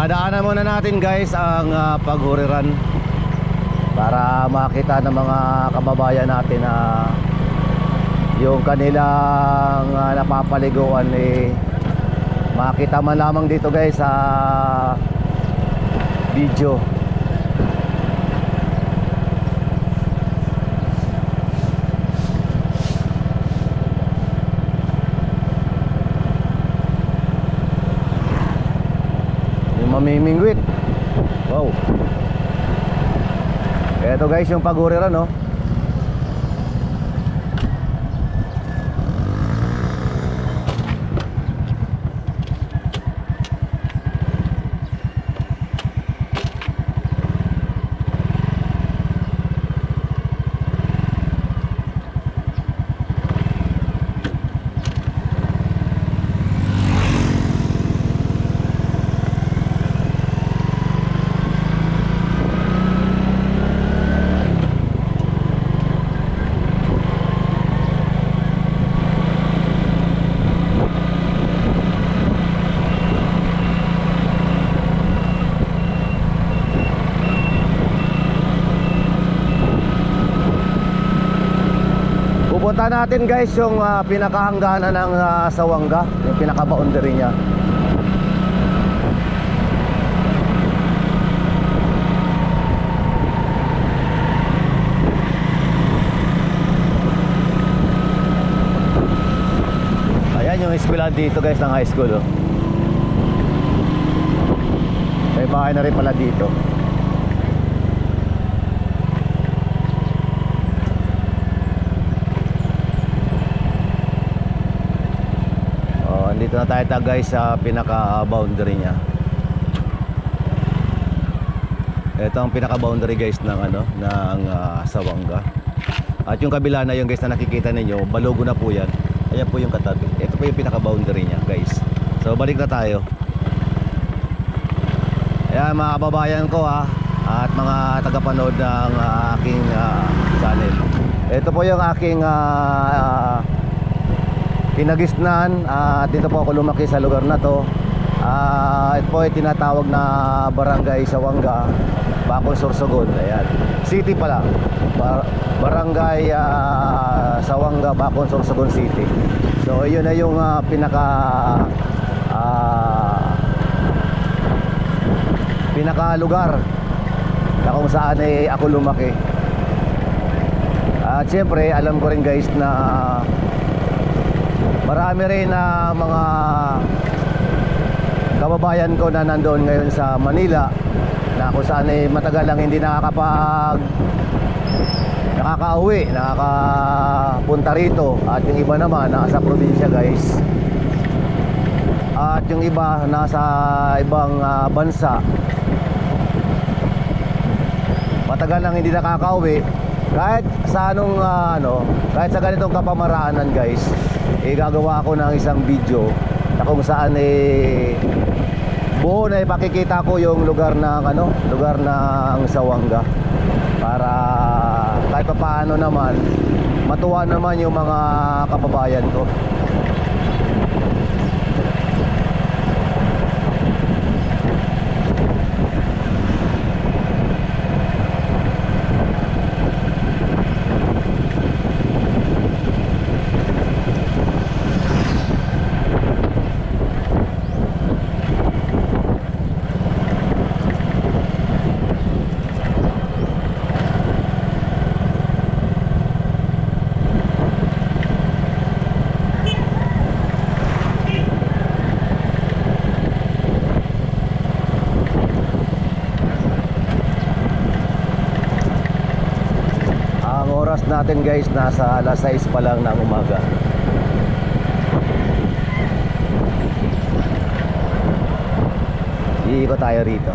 Dadaanan muna natin guys ang paghuriran para makita ng mga kababayan natin na yung kanilang napapaliguan makita man lamang dito guys sa video. Mamimingwit. Wow. Ito guys yung paghuriran, no. Pupunta natin guys yung pinakahangganan ng Sawanga, yung pinaka-boundary niya. Ayan yung eskwelahan dito guys ng high school, oh. May bahay na rin pala dito. Dito na tayo guys sa pinaka-boundary niya. Ito ang pinaka-boundary guys ng Sawanga. At yung kabila na yung guys na nakikita ninyo, Balogo na po yan. Ayan po yung katabi. Ito po yung pinaka-boundary niya guys. So balik na tayo. Ayan mga kababayan ko at mga tagapanood ng aking channel. Ito po yung aking Pinagisnan, dito po ako lumaki sa lugar na to. Ito po ay tinatawag na Barangay Sawanga, Bacol, Sorsogon. Ayan. City pala. Barangay Sawanga, Bacol, Sorsogon City. So yun na yung pinaka lugar na kung saan ako lumaki. At syempre alam ko rin guys na marami rin na mga kababayan ko na nandoon ngayon sa Manila na kung saan matagal lang hindi nakakauwi, nakakapunta rito. At yung iba naman nasa probinsya guys. At yung iba nasa ibang bansa. Matagal lang hindi nakakauwi. Kahit sa kahit sa ganitong kapamaraanan guys, gagawa ako ng isang video na kung saan buo na ipakikita ko yung lugar ng Sawanga para kahit paano naman matuwa naman yung mga kababayan ko. Natin guys, nasa alas 6 pa lang ng umaga. Iikot tayo rito.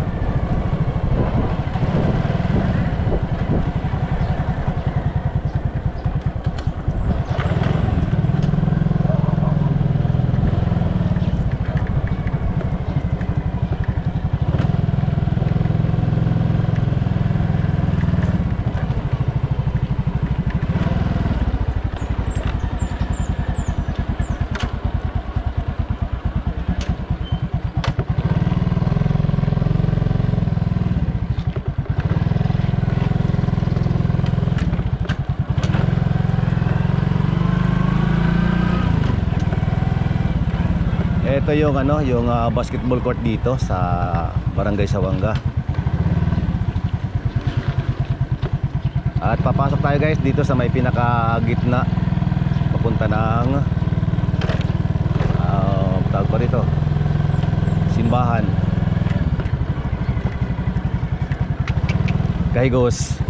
Ito yung ano, yung basketball court dito sa Barangay Sawanga. At papasok tayo guys dito sa may pinakagitna papunta ng tawag pa rito, simbahan. Kahigos.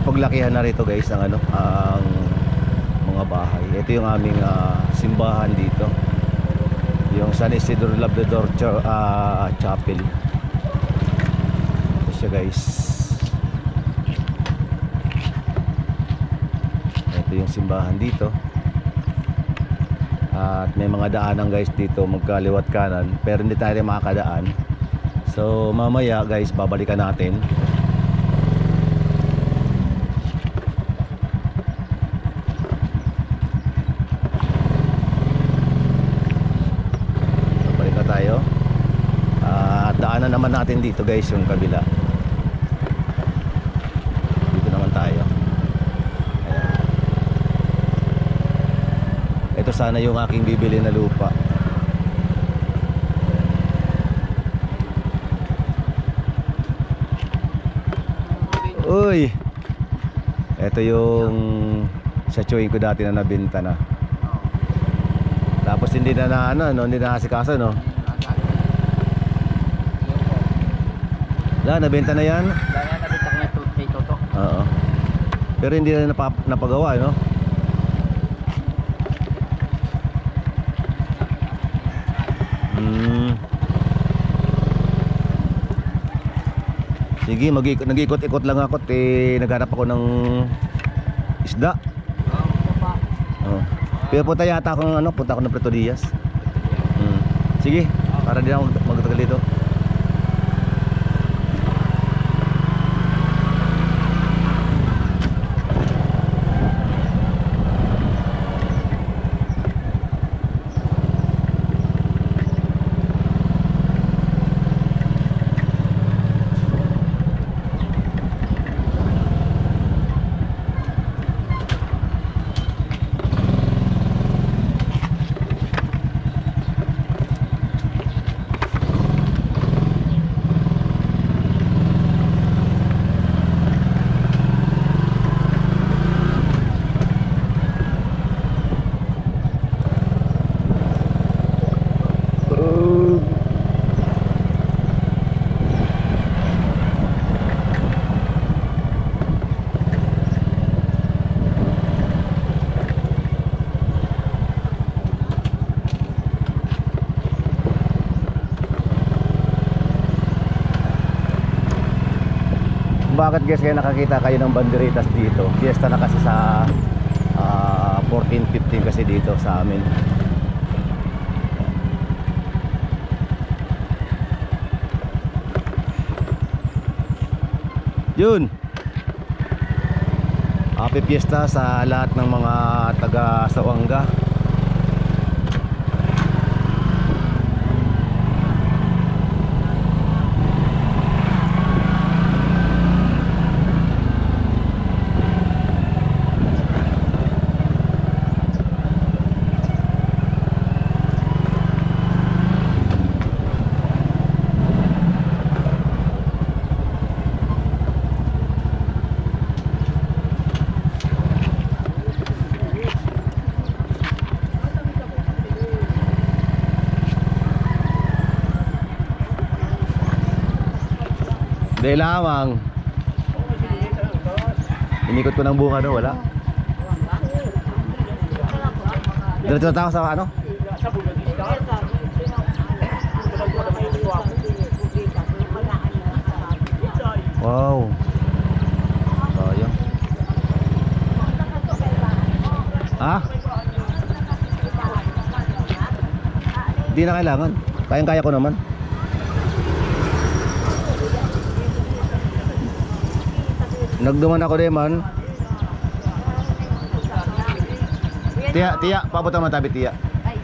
Paglakihan na rito guys ang ano, ang mga bahay. Ito yung aming simbahan dito, yung San Isidro Labrador Chapel. Ito siya guys. Ito yung simbahan dito. At may mga daanan guys dito magkaliwat kanan, pero hindi tayo makakadaan. So mamaya guys babalikan natin. Daanan naman natin dito guys yung kabila. Dito naman tayo. Ayan. Ito sana yung aking bibili na lupa. Uy, ito yung satsuin ko dati na nabenta na. Tapos hindi na hindi na asikaso no. Nabenta na yan? Nabenta ko na ito kay Toto. Oo. Pero hindi na napagawa, no? Sige, nag-ikot-ikot lang ako. Naghanap ako ng isda. Oo. Pero punta yata akong punta ako ng Preto Diaz. Sige, para din ako magtagal dito. Bakit guys kaya nakakita kayo ng banderitas dito? Fiesta na kasi sa 14-15 kasi dito sa amin. Yun, happy fiesta sa lahat ng mga taga Sawanga. Hindi lamang. Inikot ko ng bunga no, wala. Diretso na tayo sa ano? Wow. Sayang. Ha? Hindi na kailangan. Kayang-kaya ko naman. Nagduman ako din man. Tiya, paabot naman tabi tiya. Ay.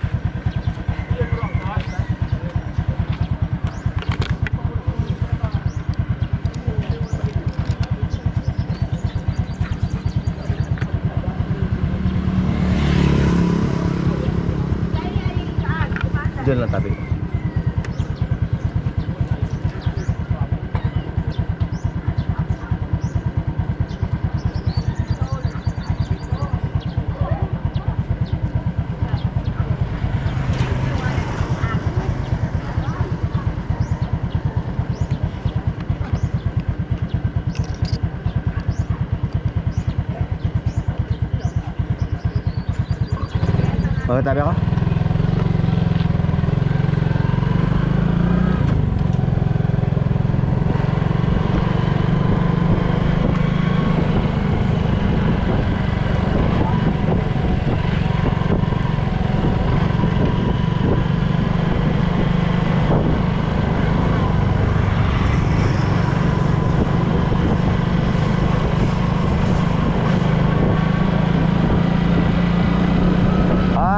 Diyan lang tabi. Bakit tabi ako?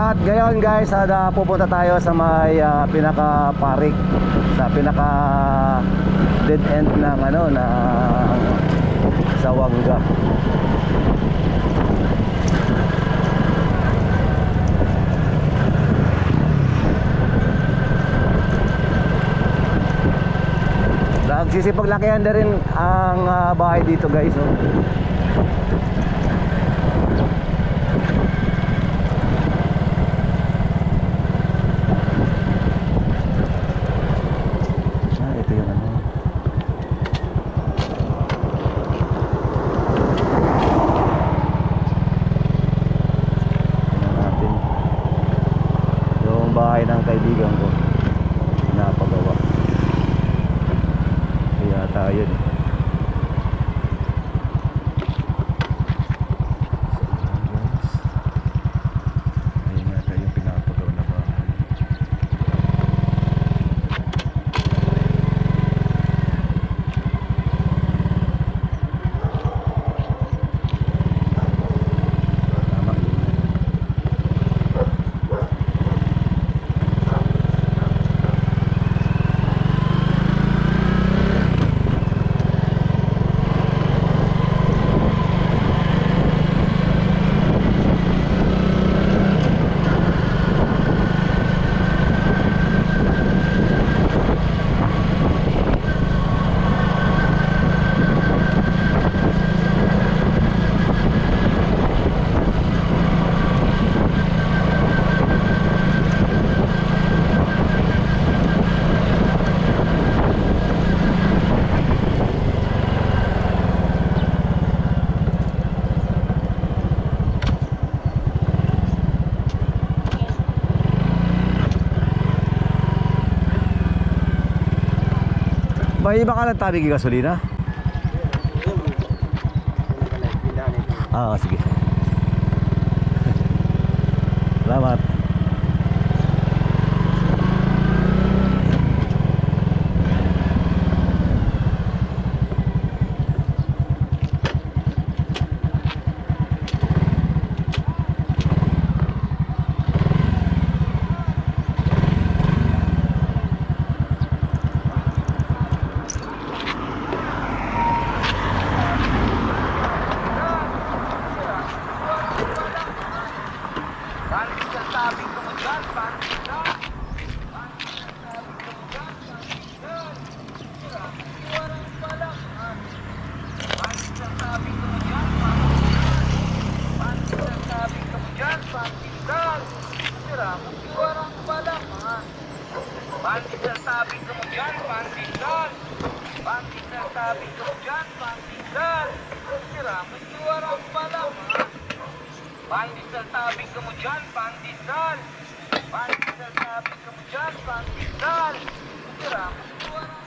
At ngayon guys, pupunta tayo sa may pinaka-parik, sa pinaka dead end ng Sawangga. Nagsisipaglakihan na rin ang bahay dito guys, oh. Ito yung natin yung bahay ng kaibigan ko, napagawa. Kaya tayo din. Ayun nga tayo yung pinapagawa na bahay. Tama. May iba ka ng tabi gasolina? Sige. Salamat.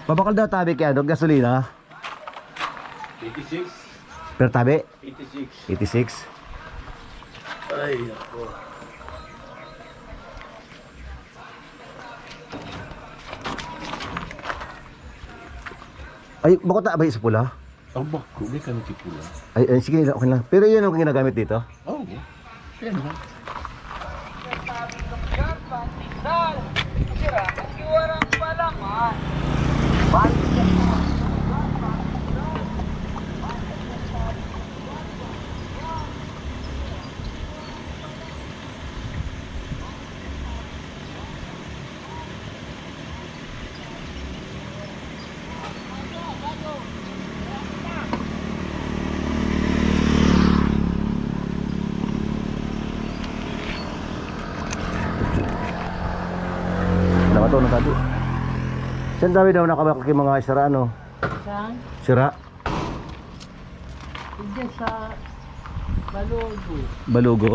Babakal daw tabi kaya gasolina? 86. Per tabi? 86. 86. Ay, ako. Ay, bakit na ba sa pula? Ang bako, may kami tipula. Ay, sige, okay lang. Pero yun ang ginagamit dito. Oo. Yan ha. Nakatulong tadi. Saan dami daw nakabakak yung mga sira, ano? Saan? Sira? Hindi sa Balugo. Balugo?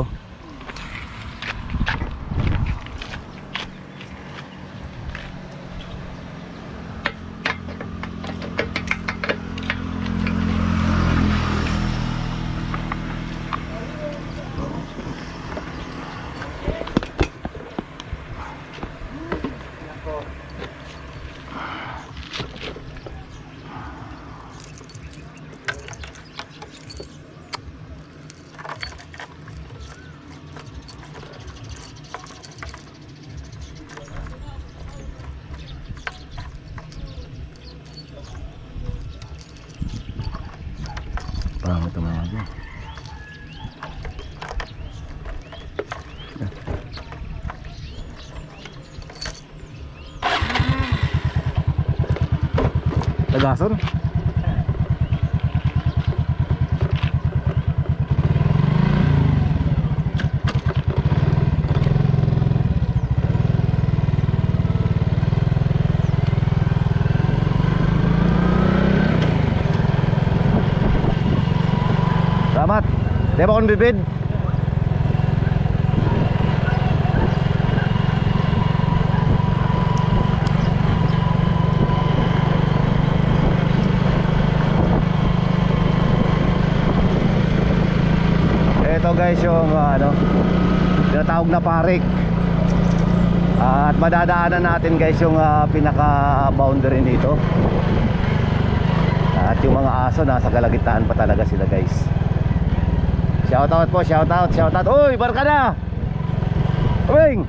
Parang ito mga dyan. Tagason? Salamat. Di ba kung bibid? Ito guys yung tinatawag na parik. At madadaanan natin guys yung pinaka boundary nito. At yung mga aso nasa kalagitnaan pa talaga sila guys. Shoutout po, shoutout. Uy, barkada! Uwing!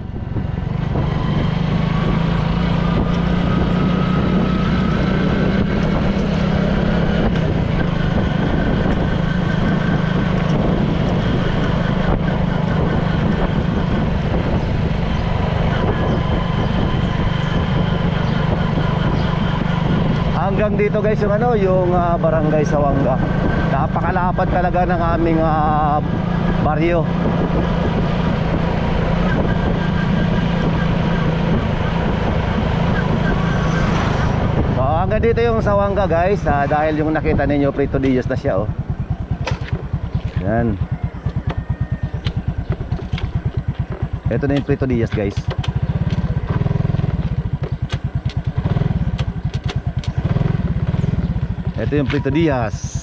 Hanggang dito guys yung barangay Sawanga. Napakalapad talaga ng aming baryo. So, hanggang dito yung Sawanga guys, dahil yung nakita ninyo Prito Diaz na siya, oh. Yan. Ito na yung Prito Diaz guys. Ito yung Prito Diaz.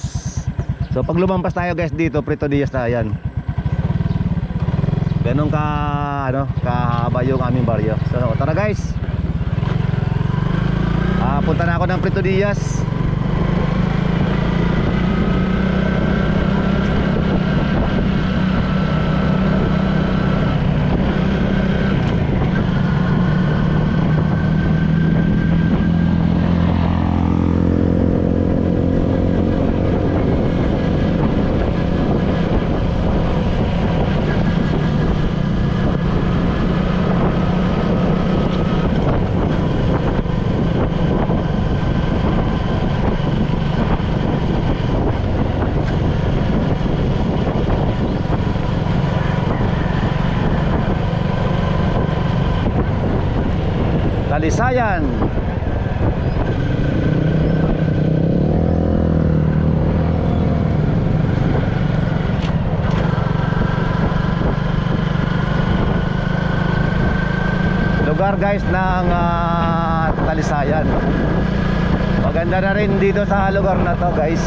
So pag lumampas tayo guys dito, Prito Diaz na yan. Ganun kahaba yung aming baryo. So tara guys. Punta na ako ng Prito Diaz. Talisayan. Lugar guys ng Talisayan. Maganda na rin dito sa lugar na to guys.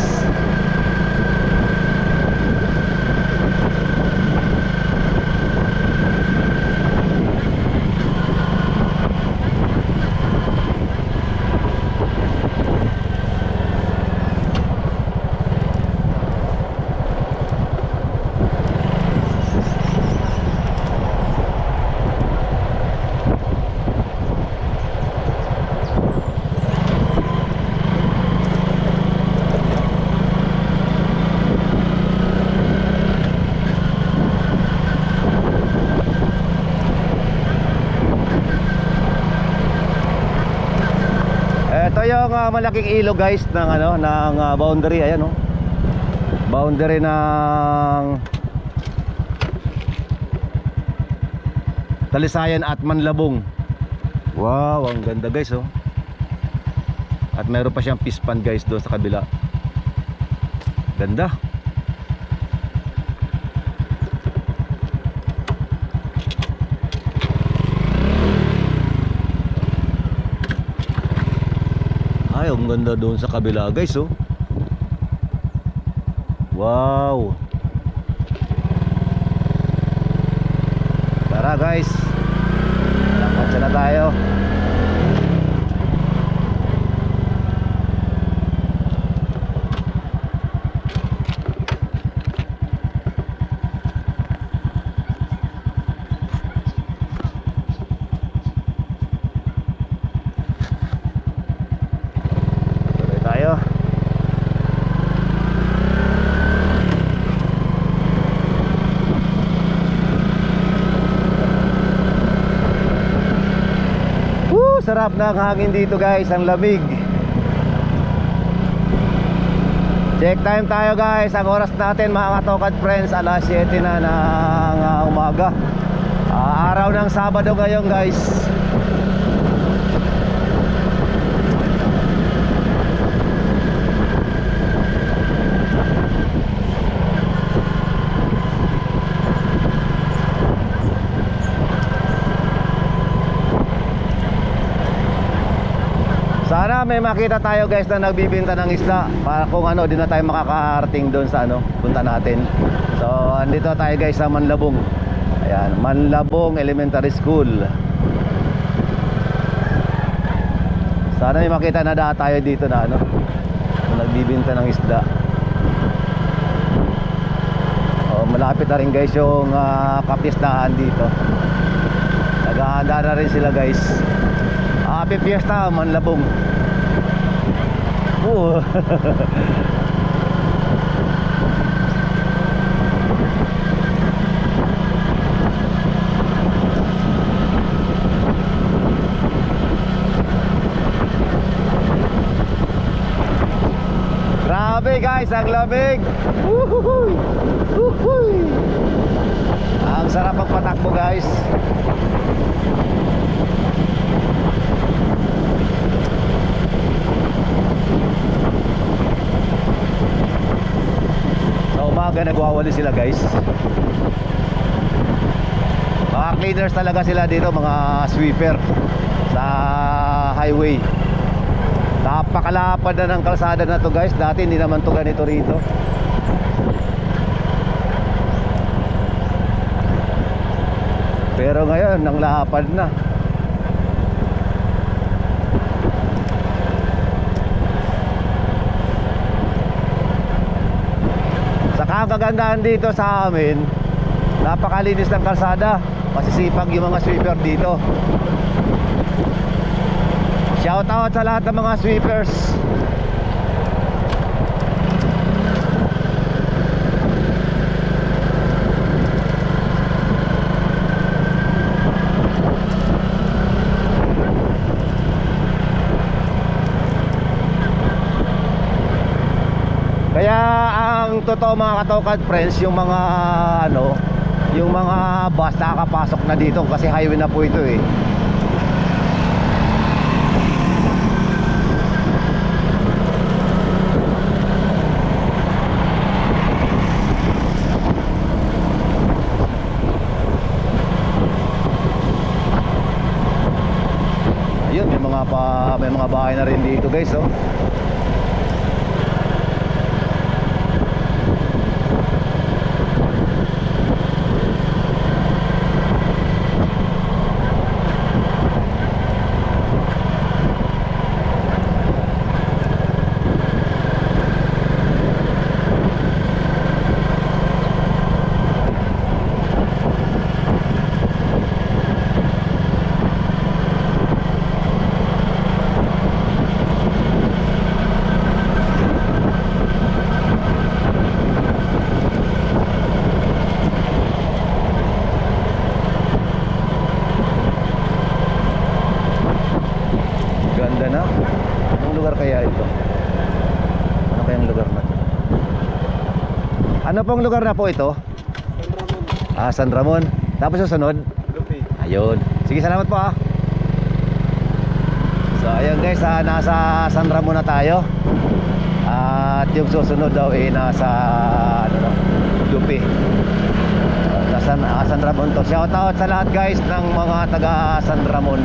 yung malaking ilog guys ng ano ng boundary, ayan oh. Boundary ng Talisayan at Manlabong. Wow, ang ganda guys oh. At meron pa siyang fish pond guys doon sa kabila. Ganda. Ay, ang ganda doon sa kabila guys oh. Wow. Tara guys, lakad na tayo. Tuloy tayo. Sarap ng hangin dito guys, ang lamig. Check time tayo guys. Ang oras natin mga katokad friends, alas 7 na ng umaga. Araw ng Sabado ngayon guys. Sana may makita tayo guys na nagbibinta ng isda para kung ano, di na tayo makakarating doon sa ano, punta natin. So andito tayo guys sa Manlabong. Ayan, Manlabong Elementary School. Sana may makita na tayo dito na ano, na nagbibinta ng isda. Malapit na rin guys yung kapistahan dito. Naghahanda na rin sila guys. Happy Fiesta, Manlabong. Grabe guys, ang lamig. Ang sarap ang patakbo guys. Umaga nagwawali sila guys. Mga cleaners talaga sila dito, mga sweeper sa highway. Napakalapad na ng kalsada na to guys. Dati hindi naman to ganito rito. Pero ngayon ang lapad na. Ang kagandahan dito sa amin, napakalinis ng kalsada. Masisipag yung mga sweeper dito. Shout out sa lahat ng mga sweepers. Kaya ang totoo mga katokad friends, yung mga ano, yung mga bus nakakapasok na dito kasi highway na po ito eh. Ayun, may mga bahay na rin dito guys oh. Ano pong lugar na po ito? San Ramon. Tapos susunod? Lupi. Ayun. Sige, salamat po So ayun guys, nasa San Ramon na tayo. At yung susunod daw nasa Lupi. San Ramon to. Shout out sa lahat guys ng mga taga San Ramon.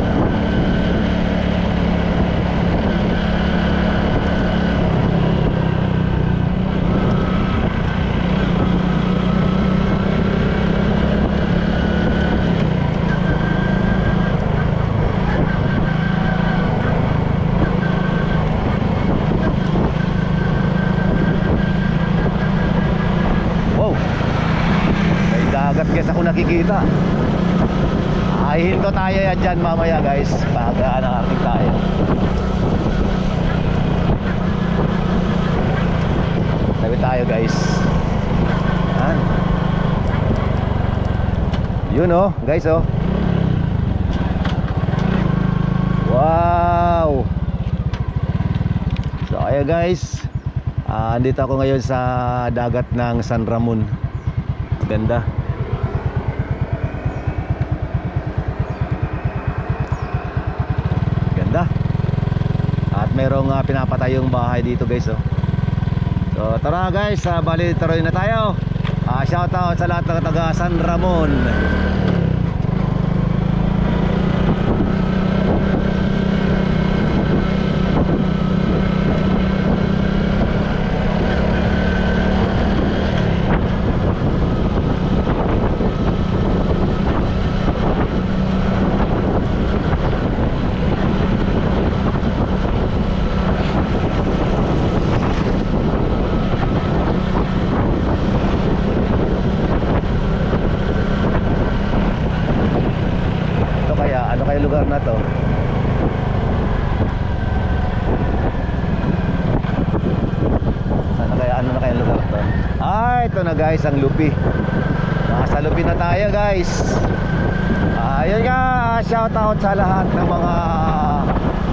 Wow, may dagat guys ako nakikita. Ay, hinto tayo yan dyan mamaya guys. Pag nakarating tayo. Tabi tayo guys. Yan. Yun oh, guys oh. Wow. So ayan guys, andito ako ngayon sa dagat ng San Ramon. Ganda. Ganda. At merong pinapatayong bahay dito guys oh. So tara guys, bali tuloy na tayo. Shout out sa lahat ng taga San Ramon. Ano kaya lugar na to? Ano na kaya lugar to? Ito na guys, ang Lupi. Nasa Lupi na tayo guys. Ayun nga, shout out sa lahat ng mga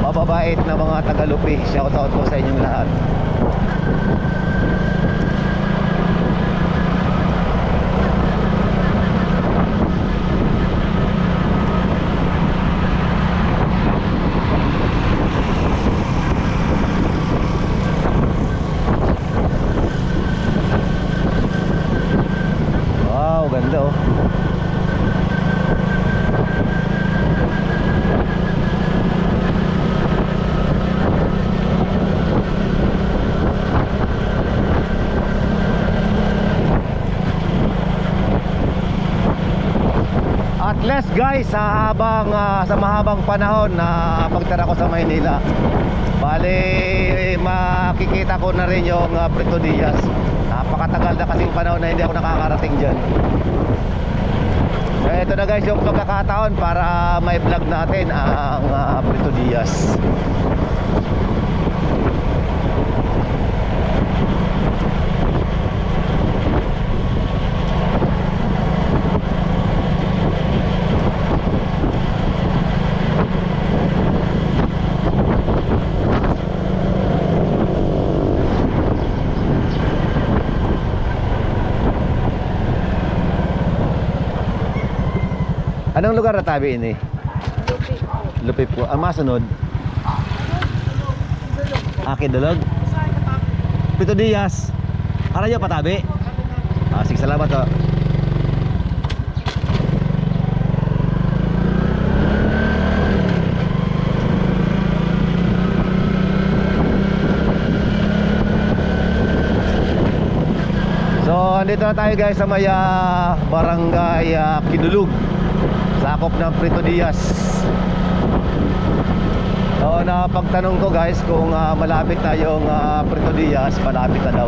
mababait na mga taga Lupi. Shout out po sa inyong lahat. Ganda oh. At least guys, sa mahabang panahon na pagtira ko sa Maynila, bali makikita ko na rin yung Puerto Diaz. Napakatagal na kasing panahon na hindi ako nakakarating dyan. So ito na guys yung pagkakataon para may vlog natin ang Puerto Diaz. Anong lugar na tabi ini? Lupi po. Ang masunod? Kidulog? Puerto Diaz. Arayo patabi? Sige, salamat oh. So, andito na tayo guys sa may barangay Kidulog. Sakop ng Puerto Diaz. So napagtanong ko guys kung malapit na yung Puerto Diaz. Malapit na daw.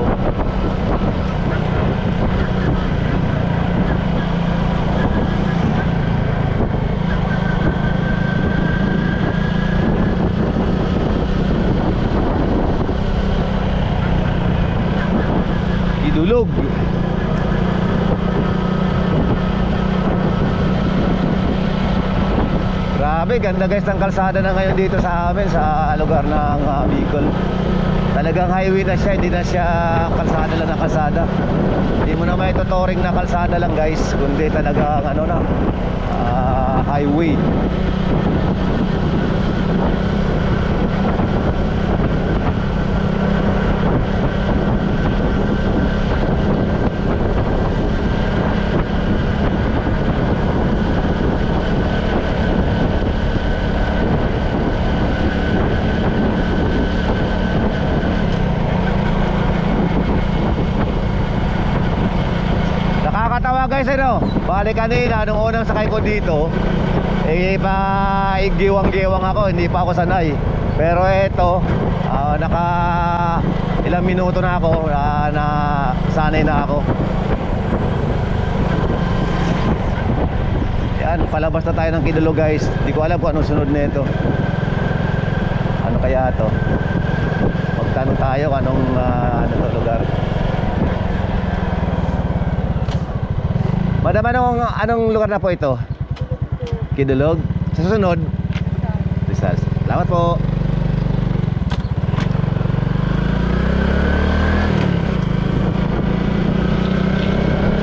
Idulog. Grabe, ganda guys ng kalsada na ngayon dito sa amin sa lugar ng Bicol. Talagang highway na siya, hindi na siya kalsada lang na kalsada. Hindi mo na may tutoring na kalsada lang guys, kundi talagang ano na, highway. Nakakatawa guys, ano? Bali kanina nung unang sakay ko dito, giwang-giwang ako, hindi pa ako sanay. Pero eto, naka ilang minuto na ako, na sanay na ako. Yan, palabas na tayo ng Kidulog guys. Hindi ko alam kung anong sunod nito. Ano kaya to? Magtanong tayo kung anong ano to lugar. Madam, anong lugar na po ito? Kidulog. Sa susunod, Rizal. Salamat po.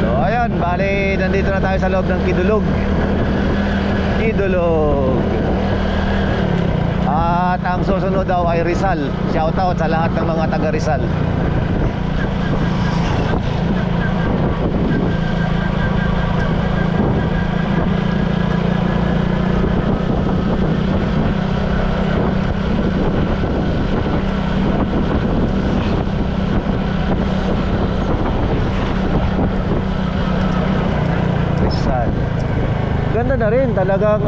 So ayun, bali nandito na tayo sa loob ng Kidulog. Kidulog. At ang susunod daw ay Rizal. Shoutout sa lahat ng mga taga Rizal. Ganda na rin talagang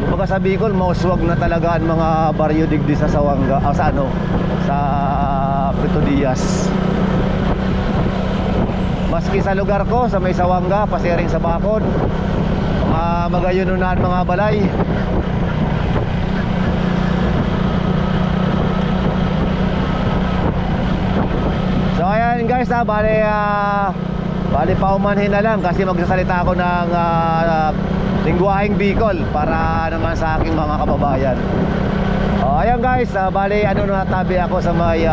kumbaga sa Bicol, mauswag na talaga ang mga baryo digdi sa Sawanga, sa ano, sa Puerto Diaz. Maski sa lugar ko, sa may Sawanga, pasiring sa Bacod, mga magayununan, mga balay. So ayan guys, bali paumanhin na lang kasi magsasalita ako ng lingwaheng Bicol para naman sa aking mga kababayan. Ayan guys, bali na tabi ako sa may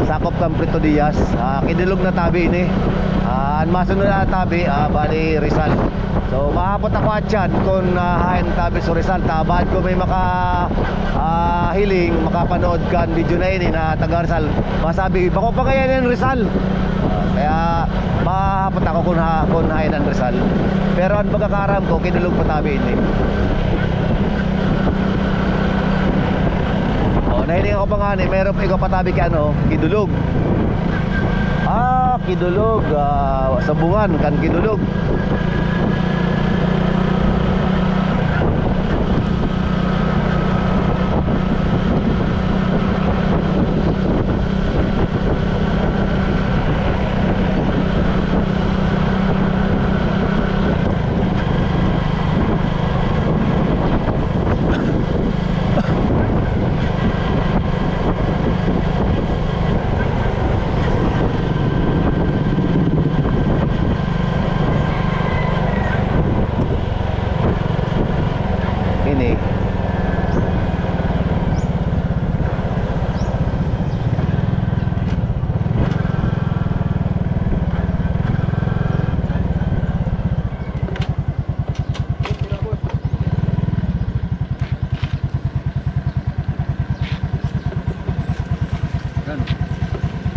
sakop ng Puerto Diaz. Kidulog na tabi ini. Ang masunod na tabi, bali Rizal. So mahapot ako at yan kung hain tabi sa Rizal. Tabad ko may hiling makapanood ka video na ini na taga Rizal. Masabi, bako pa kaya yan Rizal. Kaya mahapot ako kung hain ang Rizal. Pero ang pagkakaram ko, Kidulog pa tabi ini. Nahiling ako pa nga ni, mayroon ikaw patabi kay Kidulog. Kidulog, Sabungan kan Kidulog.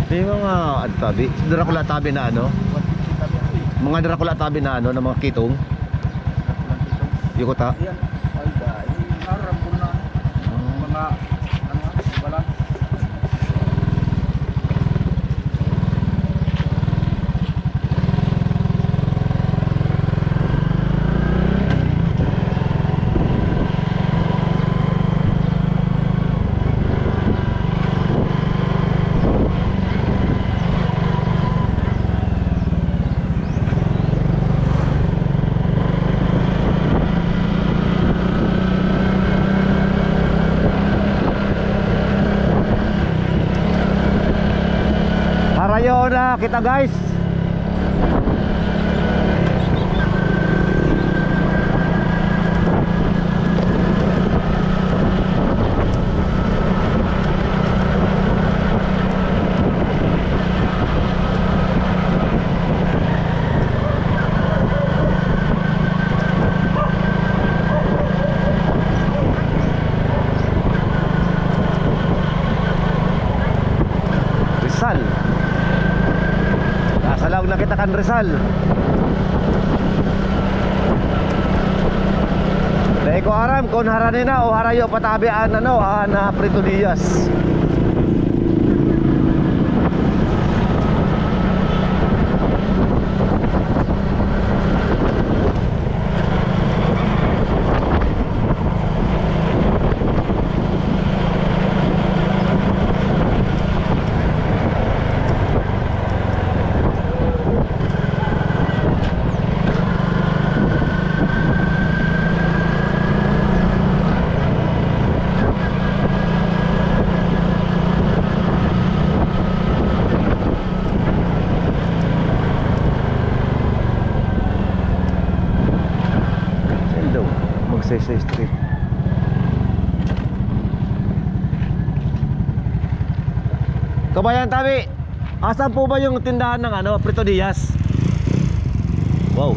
May mga tabi, Dracula tabi na mga Dracula tabi na na mga kitong. Yukota. Yan, ay dahil harap ko na mga balat. Harayo na kita guys. San Rizal. Dahil ko aram kung haranin na o harayo patabi an Prito Diaz. Magsaysay Street. Kabayan Tabi, asan po ba yung tindahan ng Prito Diaz? Wow.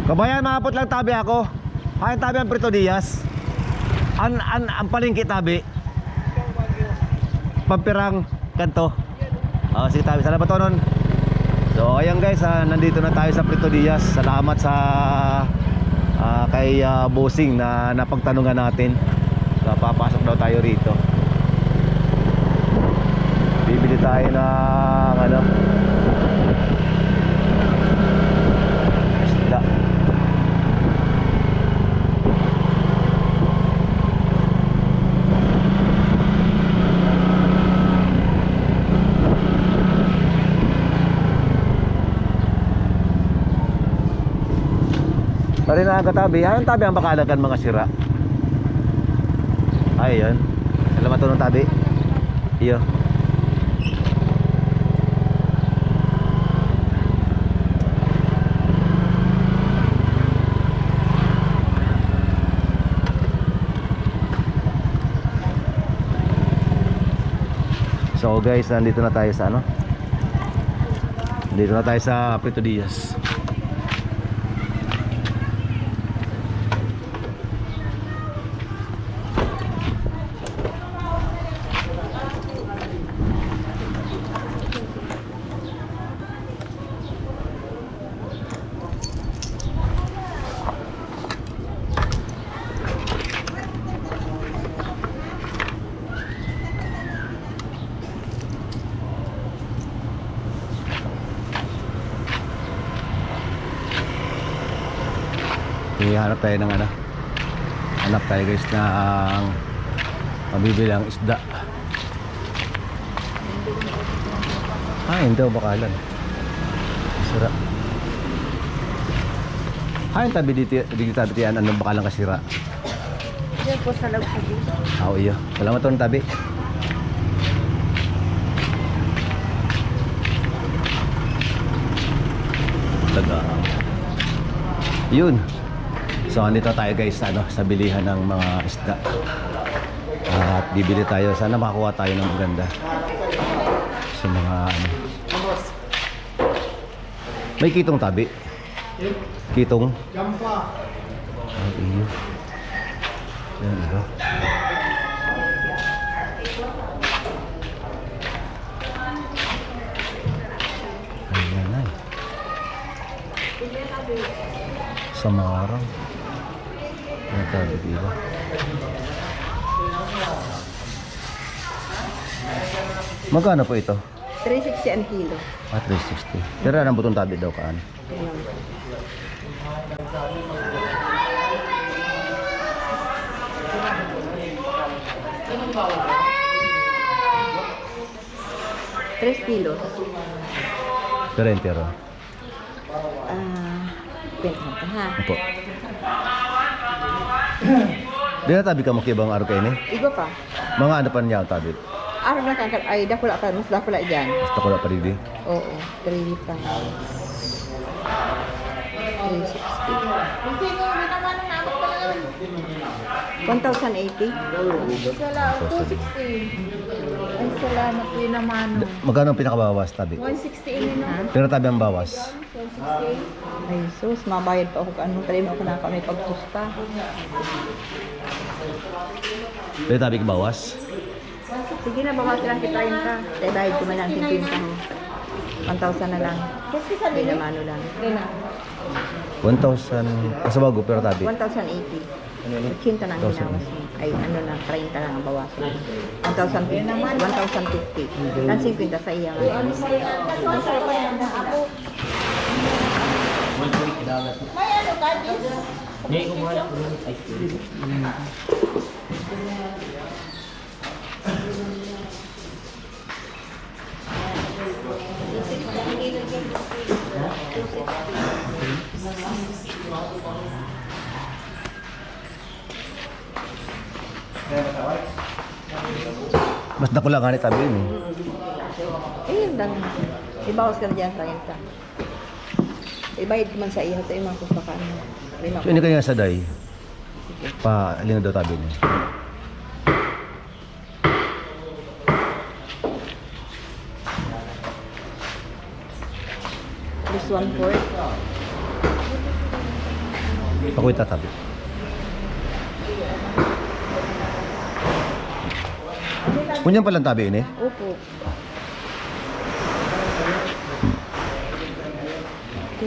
Kabayan, maapot lang tabi ako. Ay, tabi ang Prito Diaz. Ang palengke tabi. Pampirang kanto. Sige tabi, salamat to nun. So ayan guys, nandito na tayo sa Prito Diaz. Salamat sa kay bossing na napagtanungan natin. So, papasok daw tayo rito. Bibili tayo ng isda. Pari na ang katabi. Ayun tabi ang bakalagan mga sira. Ayun. Salamat to ng tabi. Iyo. So guys, nandito na tayo sa Nandito na tayo sa Prito Diaz. Hanap tayo ng hanap tayo guys ng mabibilang isda. Hindi ako bakalan. Sira. Yung tabi dito tabi yan, anong bakalan kasira? Yan po sa lagsabi. Iyo. Salamat to ng tabi. Taga. Yun. So andito tayo guys sa bilihan ng mga isda. At bibili tayo. Sana makakuha tayo ng maganda. Sa mga May kitong tabi. Kitong. Jampa. Iyo. Yan ito. Ayan ay. Samarang. Nagtabi dito. Magkano po ito? 360 ang kilo. 360. Pero anong butong tabi daw kaan? Tres kilos. Pero entero. Penta ha. Opo. Di na tabi ka makibang araw kayo ni? Igo pa. Mga ano pa niya ang tabi? Araw na kangkat ay dakula ka, mas dakula dyan. Basta ko na pa rin di. Oo, 3 pounds. 360. 1,080. 260. Ay, salamat po yun naman. Magkano ang pinakabawas, tabi? 160 ini no? Pero tabi ang bawas. Ay, sus, mabayad pa ako kung anong tayo ako na kami pagpusta. Pero tabi ka bawas. Sige na, bawas lang kita yun ka. Tayo bayad ko man lang 15 ka ho. 1,000 na lang. Hindi naman ano lang. 1,000. Kasabago, pero tabi. 1,080. 80 na ang hinawas mo. Ay, ano lang, 30 lang ang bawas mo. 1,050. 1,050. Ang 50 sa iya. Mas nakulang nga ni tabi yun eh. Ayun lang. Ibawas ka na dyan, 30. Ibayad man sa iya. Ito yung mga pustakaan mo. So ini kanya sa day. Pa, alin na daw tabi niya. Plus 1/4. Pakuwi tatabi. Kunyan palang tabi ini. Opo. 2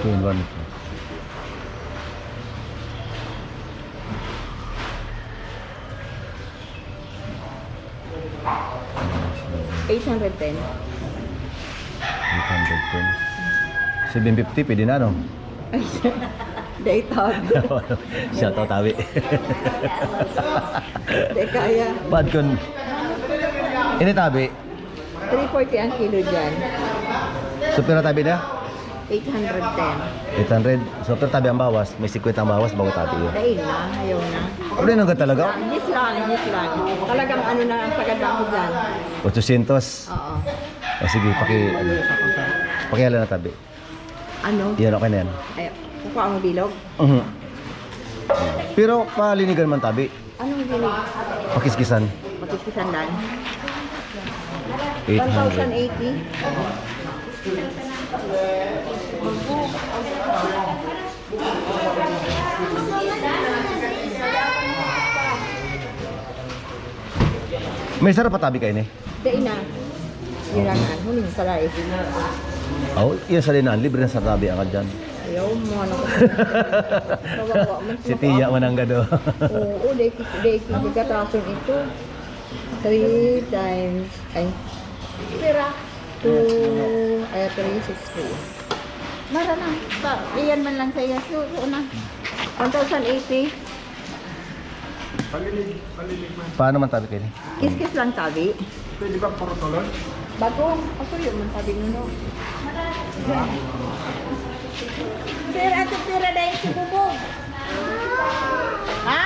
in 1. $810. 810. 750 pwede na no? Daytag. Shout out tabi. Di kaya. Bad kun. Ini tabi. 340 ang kilo dyan. Super na tabi na? 810. 800. Super tabi ang bawas. May 50 ang bawas bago tabi yun. Dahil na, ayaw na. Ano yun ang talaga? Yes lang. Talagang ano na ang sagada ko dyan. 800. Oo. O sige, pakiala na tabi. Ano? Yan okay na yan. Ay, kukuha mo bilog? Pero palinigan man tabi. Anong bilog? Pakiskisan. Magkikisan lang. 800. 1,080. May sarap pa tabi kayo ni? Dahil na. Yun lang nga. Huling salay. Oh, iya sa linan. Libre na sa tabi ang dyan. Ayaw mo. Ano ko. Kawawa man. Si Tia manangga do. Oo, dahil kikatason ito. 3 times. Ay. Pira. 2. Ay, 360. Mara na. Iyan man lang sa iya. Suso na. 1,080. Paano man tabi kayo ni? Kiss-kiss lang tabi. Pwede ba puro tulon? Bago. Ako yun man tabi nuno. Pira at pira dahil si Bubog. Ha?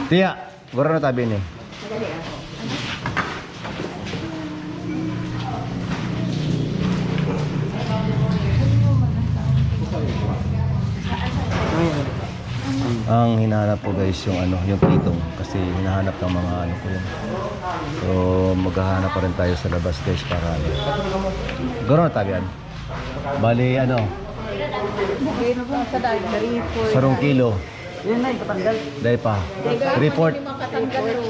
Tia, guro na tabi ni. Madali ah. Ang hinahanap ko guys yung ano, yung pitong kasi hinahanap ng mga ano ko yun. So maghahanap pa rin tayo sa labas guys para ano. Guro na tabi yan. Bali ano, Bino po sa dahil. sarong kilo. Yun na, ikatanggal. Dahil pa. Report. Makatanggal ro.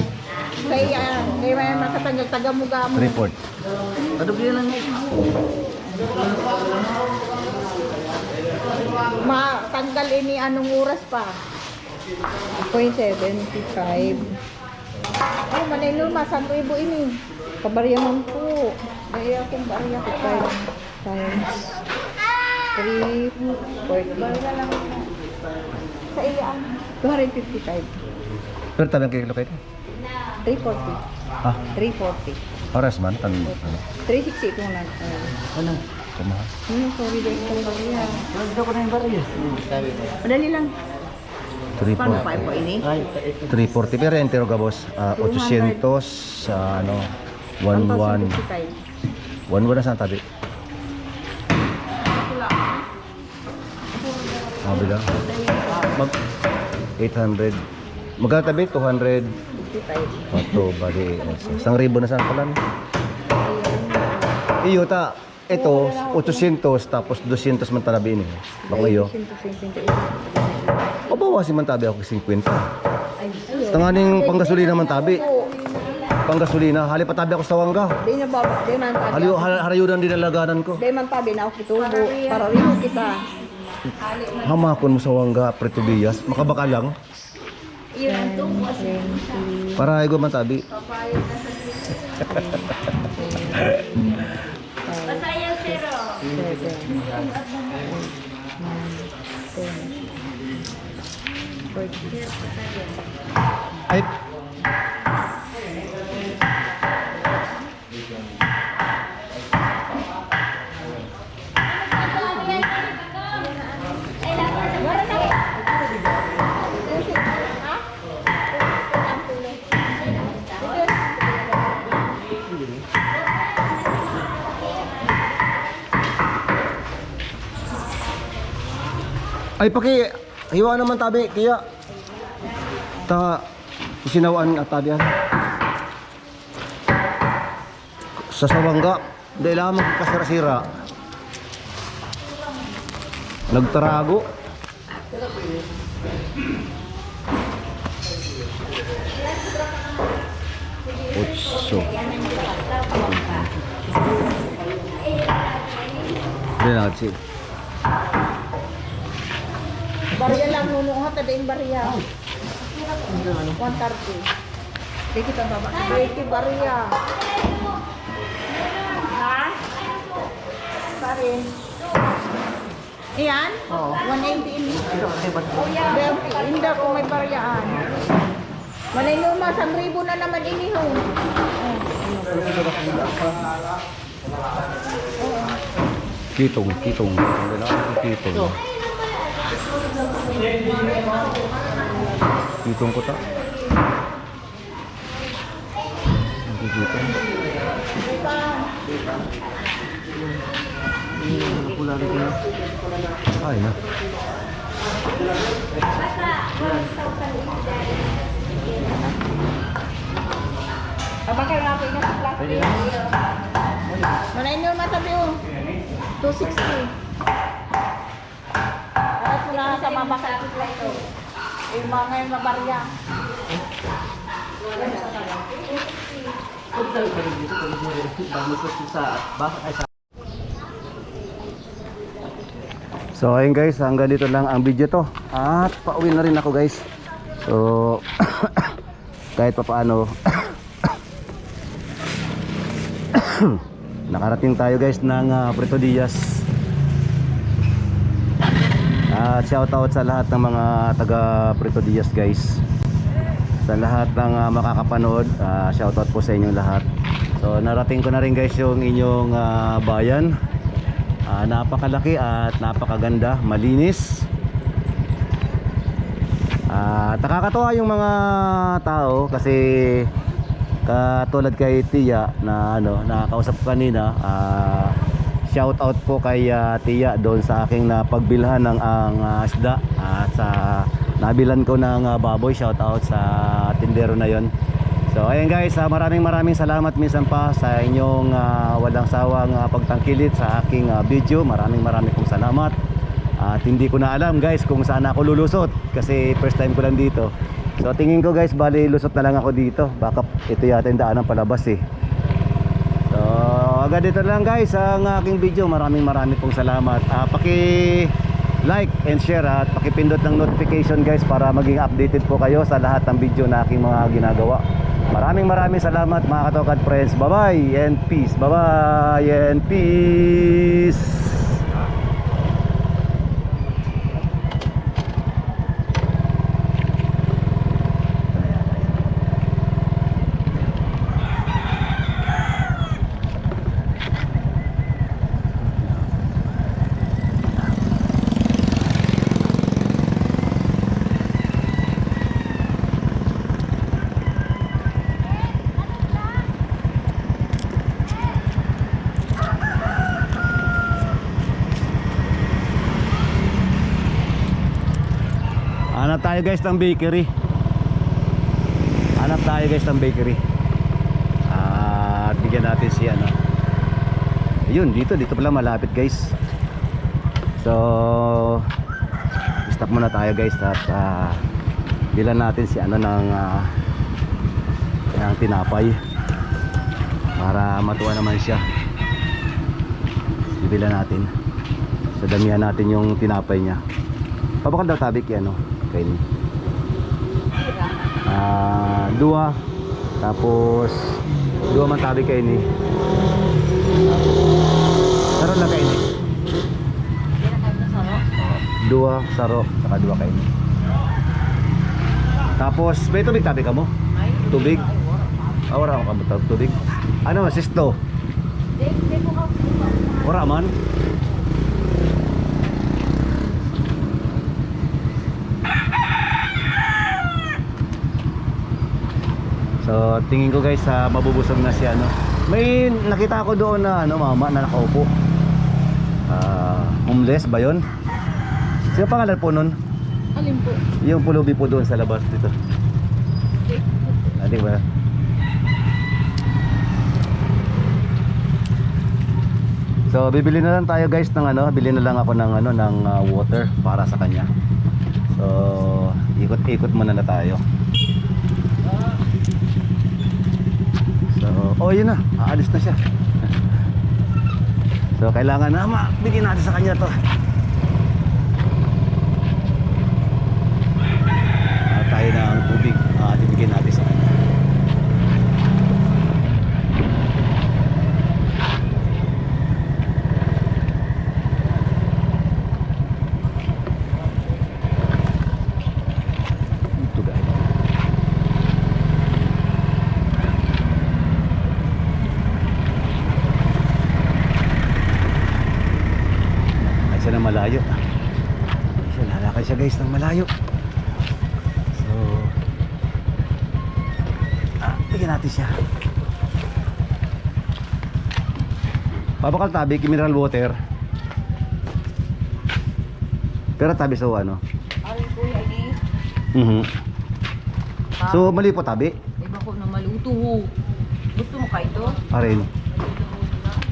Kaya, may makatanggal taga-muga mo. Report. Padugli lang eh. Matanggal ini anong oras pa? 0.75. Ay, manilo, masang ibo ini. Kabaryaman po. Kaya akong barya ko times 340. Sa iyan, 255. Pero tabi ang kilo kayo. 340. Ha? 340. Oras man. Ano? 360 ito lang. Ano? Kumahal. Sorry, dahil ko barya. Nagda ko na yung baril. Madali lang. Paano pa 340. po ini? Ay, 340 pero entero ka boss. 800 sa ano 1,1. 1,055. 1,1 na saan tabi? Sabi lang. Mag 800. Magkano tabi? 200. 55. Ito, bali. 1,000 na saan pala? Iyo ta. Ito, 800 tapos 200 man talabi ini. Bako iyo. 158. O bawasin man tabi ako 50. Ay, ayun. Tanganing panggasolina man tabi. Panggasolina, hali pa tabi ako sa wangga. Di na baba, di man tabi. Hali harayudan din nalaganan ko. Di man tabi na ako kitubo. Para rin kita. Hamakon mo sa wangga, Preto Diaz. Makabaka lang. Para ay man tabi. Pasayaw zero. 7, 9, 10, 11, 12. Ay. Ay paki hiwa naman tabi kaya ta isinawaan at tabi sa sawangga dahil lamang kasira-sira nagtarago otso Grazie. Barya lang nunong ha, tadaing barya. 130. Di kita baba. 30 barya. Ha? Parin. Iyan? Oo. 180 ini. Hindi kung may baryaan. Manay numa, 1,000 na naman ini ho. Kitong. Ang gano'n kitong. Kitong ko ta. Kitong. Ay na. Abakay nga kayo na plastic. Manay numa sabi ho. 260. At mula sa mabakal sa plato. Yung mga yung mabarya. So ayun guys, hanggang dito lang ang video to. At pauwi na rin ako guys. So kahit pa paano nakarating tayo guys ng Preto Diaz. At shoutout sa lahat ng mga taga Preto Diaz guys. Sa lahat ng makakapanood, shoutout po sa inyong lahat. So narating ko na rin guys yung inyong bayan. Napakalaki at napakaganda, malinis. Nakakatuwa yung mga tao kasi katulad kay Tia na nakakausap ko kanina. Shout out po kay Tia doon sa aking napagbilhan ng isda at sa nabilan ko ng baboy. Shout out sa tindero na yon. So ayun guys, maraming salamat minsan pa sa inyong walang sawang pagtangkilit sa aking video. Maraming pong salamat. At hindi ko na alam guys kung saan ako lulusot kasi first time ko lang dito. So tingin ko guys, bali lusot na lang ako dito. Baka ito yata yung daan ng palabas eh. So agad dito lang guys ang aking video. Maraming pong salamat. Paki-like and share at pakipindot ng notification guys para maging updated po kayo sa lahat ng video na aking mga ginagawa. Maraming salamat mga katokad friends. Bye bye and peace. Bye bye and peace. tayo guys ng bakery. Hanap tayo guys ng bakery. Bigyan natin si ano. Ayun, dito pala malapit guys. So stop muna tayo guys at bilan natin si ano ng tinapay para matuwa naman siya. Bibilan natin. So damihan natin yung tinapay niya. Pabakal daw tabi kay ano, kay ni. Dua. Tapos dua man tabi kay ni. Saro lang kay ni. Dua saro saka dua kay ni. Tapos may tubig tabi ka mo? Tubig? Wala ka mo tubig. Ano, sisto? Wala man. So tingin ko guys mabubusog na si ano. May nakita ko doon na ano, mama na nakaupo. Homeless ba yun? Sino pangalan po nun? Alin po? Yung pulubi po doon sa labas dito. Ating ba? So bibili na lang tayo guys ng ano, bili na lang ako ng ano ng water para sa kanya. So ikot-ikot muna na tayo. So oh yun na, aalis na siya. So kailangan na bigyan natin sa kanya to. Tayo na ang tubig, bibigyan natin sa kanya. Siya ng malayo. Siya lalakad siya guys ng malayo. So bigyan natin siya. Pabakal tabi mineral water. Pero tabi sa ano? Alin po yan eh. So mali po tabi. Iba ko na maluto ho. Gusto mo ka ito? Arin.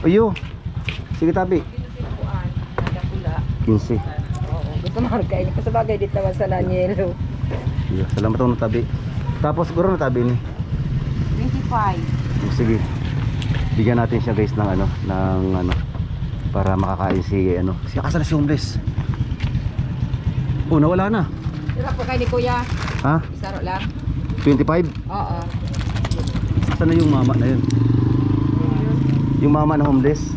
Ayo. Sige tabi. 15. Oo, gusto mo kain. Kasi bagay dito naman sa Nanyelo. Iyo, salamat ako ng tabi. Tapos siguro na tabi ni. 25. Sige. Bigyan natin siya guys ng ano, para makakain si ano. Si asa na si homeless. Oh, nawala na. Sira po kay ni Kuya. Ha? Isaro lang. 25? Oo. Saan na yung mama na yun? Yung mama na homeless?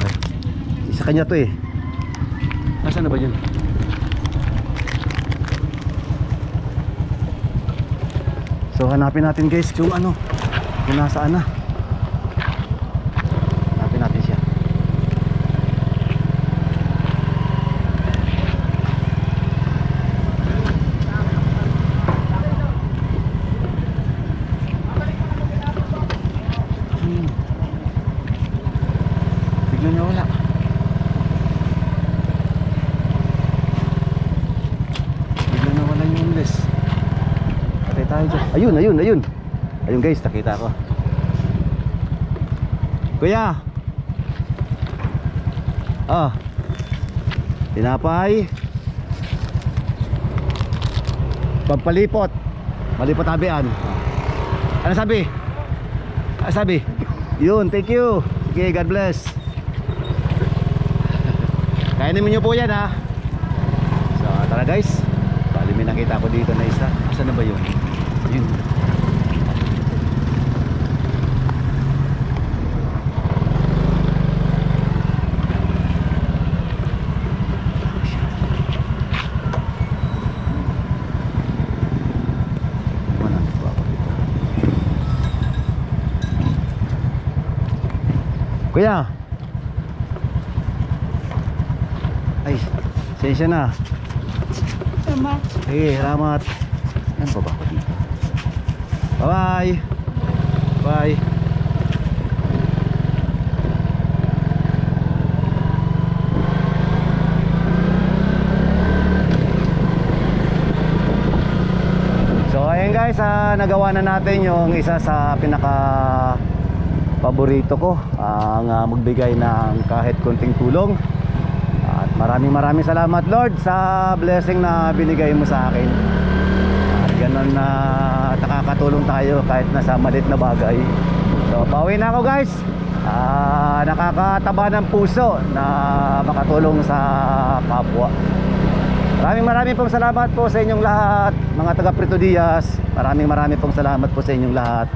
Ay, isa kanya to eh. Nasaan na ba yun? So hanapin natin guys kung ano, kung nasaan na. Hanapin natin siya. Bigla niya wala. Bigla na wala yung homeless. Patay tayo dyan. Ayun, ayun, ayun. Ayun guys, nakita ko. Kuya. Tinapay. Pampalipot. Malipot tabian. Ano sabi? Ano sabi? Yun, thank you. Sige, God bless. Kainin niyo po yan ha. So tara guys. Bali may nakita ko dito na isa. Asan na ba yun? Yun. Kuya. Ay, sensya na. Tama. Sige, salamat. Ano pa ba ako dito? Bye-bye. Bye. guys, nagawa na natin yung isa sa pinaka paborito ko, ang magbigay ng kahit konting tulong. At maraming salamat Lord sa blessing na binigay mo sa akin. At ganun na nakakatulong tayo kahit nasa maliit na bagay. So pauwi na ako guys. Nakakataba ng puso na makatulong sa kapwa. Maraming pong salamat po sa inyong lahat, mga taga Prito Diaz. Maraming pong salamat po sa inyong lahat.